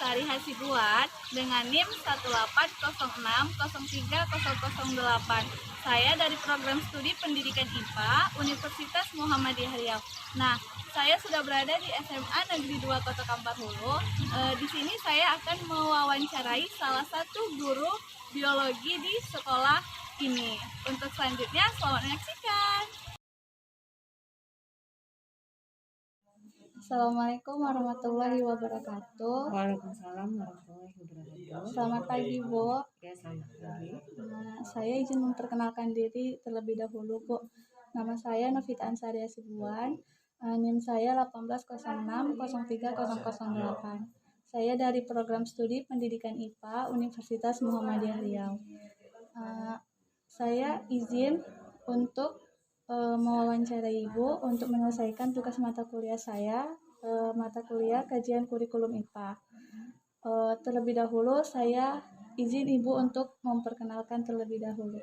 Sari Hasibuan dengan NIM 180603008. Saya dari program studi pendidikan IPA Universitas Muhammadiyah Riau. Nah, saya sudah berada di SMA Negeri 2 Kota Kampar Hulu. Di sini saya akan mewawancarai salah satu guru biologi di sekolah ini. Untuk selanjutnya, selamat menyaksikan. Assalamualaikum warahmatullahi wabarakatuh. Waalaikumsalam warahmatullahi wabarakatuh. Selamat pagi, Bu. Ya, selamat pagi. Nah, saya izin memperkenalkan diri terlebih dahulu, Bu. Nama saya Novita Ansari Hasibuan. NIM saya 180603008. Saya dari program studi pendidikan IPA Universitas Muhammadiyah Riau. Saya izin untuk mewawancarai Ibu untuk menyelesaikan tugas mata kuliah saya, mata kuliah kajian kurikulum IPA. Terlebih dahulu saya izin Ibu untuk memperkenalkan terlebih dahulu.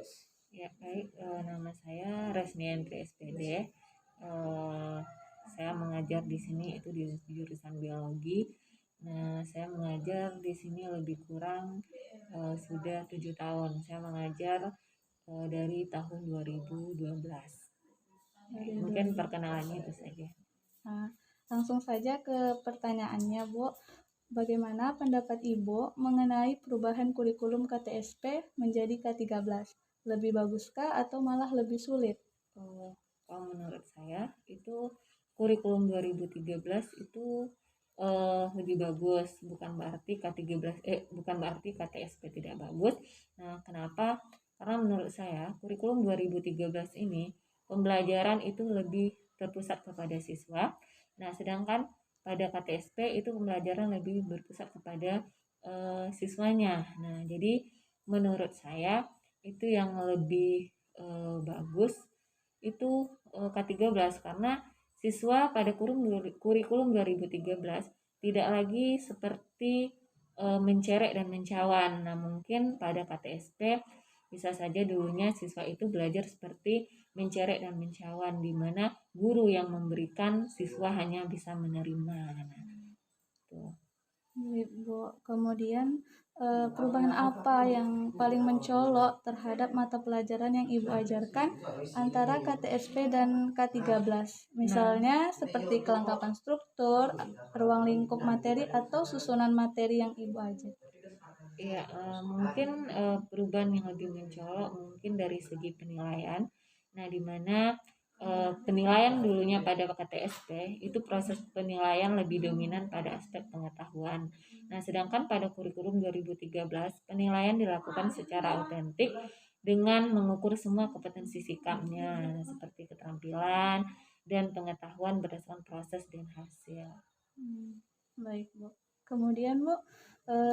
Ya, baik. Nama saya Resniantri SPD. Saya mengajar di sini itu di jurusan biologi. Nah, saya mengajar di sini lebih kurang sudah 7 tahun. Saya mengajar dari tahun 2012. Mungkin perkenalannya itu saja. Nah, langsung saja ke pertanyaannya, Bu. Bagaimana pendapat Ibu mengenai perubahan kurikulum KTSP menjadi K13? Lebih baguskah atau malah lebih sulit? Kalau menurut saya itu kurikulum 2013 itu lebih bagus, bukan berarti KTSP tidak bagus. Nah, kenapa? Karena menurut saya kurikulum 2013 ini pembelajaran itu lebih terpusat kepada siswa. Nah, sedangkan pada KTSP itu pembelajaran lebih berpusat kepada siswanya. Nah, jadi menurut saya itu yang lebih bagus itu K13 karena siswa pada kurikulum 2013 tidak lagi seperti mencerek dan mencawan. Nah, mungkin pada KTSP bisa saja dulunya siswa itu belajar seperti mencerek dan mencawan, di mana guru yang memberikan, siswa hanya bisa menerima. Nah, tuh. Bu, kemudian perubahan apa yang paling mencolok terhadap mata pelajaran yang Ibu ajarkan antara KTSP dan K13? Misalnya seperti kelengkapan struktur, ruang lingkup materi, atau susunan materi yang Ibu ajar. Iya, mungkin perubahan yang lebih mencolok mungkin dari segi penilaian. Nah, di mana penilaian dulunya pada KTSP itu proses penilaian lebih dominan pada aspek pengetahuan. Nah, sedangkan pada kurikulum 2013 penilaian dilakukan secara autentik dengan mengukur semua kompetensi sikapnya seperti keterampilan dan pengetahuan berdasarkan proses dan hasil. Baik, Bu. Kemudian, Bu,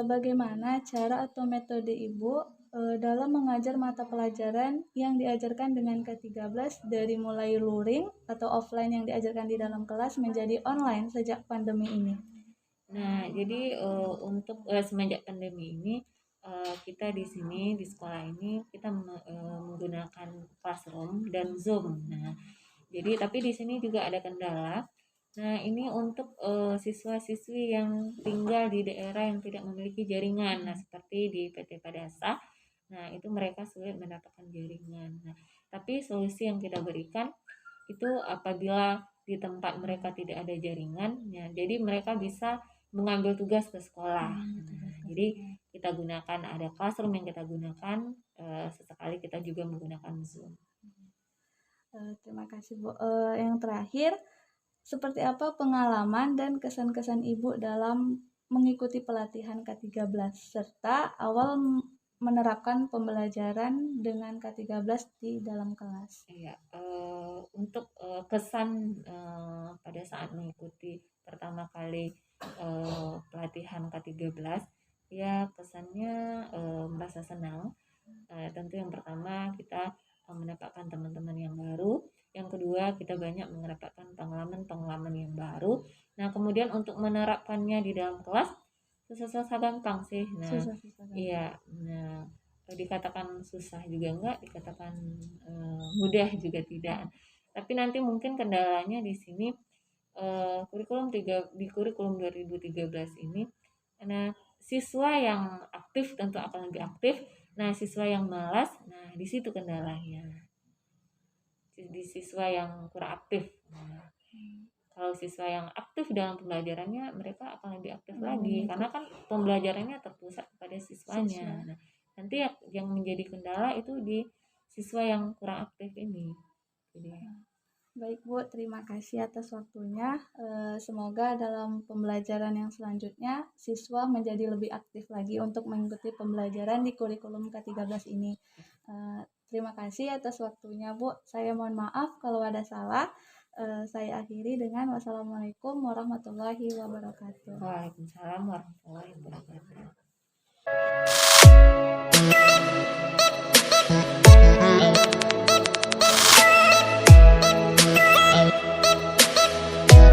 bagaimana cara atau metode Ibu dalam mengajar mata pelajaran yang diajarkan dengan K13 dari mulai luring atau offline yang diajarkan di dalam kelas menjadi online sejak pandemi ini? Nah, jadi untuk semenjak pandemi ini kita di sini di sekolah ini kita menggunakan Classroom dan Zoom. Nah, jadi tapi di sini juga ada kendala. Nah, ini untuk siswa-siswi yang tinggal di daerah yang tidak memiliki jaringan. Nah, seperti di PT Padasa. Nah, itu mereka sulit mendapatkan jaringan. Nah, tapi solusi yang kita berikan itu apabila di tempat mereka tidak ada jaringan, ya, jadi mereka bisa mengambil tugas ke sekolah. Jadi kita gunakan ada Classroom yang kita gunakan, sesekali kita juga menggunakan Zoom. Terima kasih, Bu. Yang terakhir, seperti apa pengalaman dan kesan-kesan Ibu dalam mengikuti pelatihan K13 serta awal menerapkan pembelajaran dengan K13 di dalam kelas? Iya, untuk kesan pada saat mengikuti pertama kali pelatihan K13, ya kesannya merasa senang. Tentu yang pertama kita mendapatkan teman-teman yang baru, yang kedua kita banyak mendapatkan pengalaman-pengalaman yang baru. Nah, kemudian untuk menerapkannya di dalam kelas susah-susah gampang sih. Nah, iya, nah dikatakan susah juga enggak, dikatakan mudah juga tidak. Tapi nanti mungkin kendalanya di sini kurikulum 2013 ini karena siswa yang aktif tentu akan lebih aktif. Nah, siswa yang malas, nah di situ kendalanya. Di siswa yang kurang aktif. Nah, kalau siswa yang aktif dalam pembelajarannya, mereka akan lebih aktif lagi karena kan pembelajarannya terpusat pada siswanya. Nah, nanti yang menjadi kendala itu di siswa yang kurang aktif ini. Jadi, baik Bu, terima kasih atas waktunya. Semoga dalam pembelajaran yang selanjutnya siswa menjadi lebih aktif lagi untuk mengikuti pembelajaran di kurikulum K13 ini. Terima kasih atas waktunya Bu. Saya mohon maaf kalau ada salah. Saya akhiri dengan wassalamualaikum warahmatullahi wabarakatuh. Waalaikumsalam warahmatullahi wabarakatuh.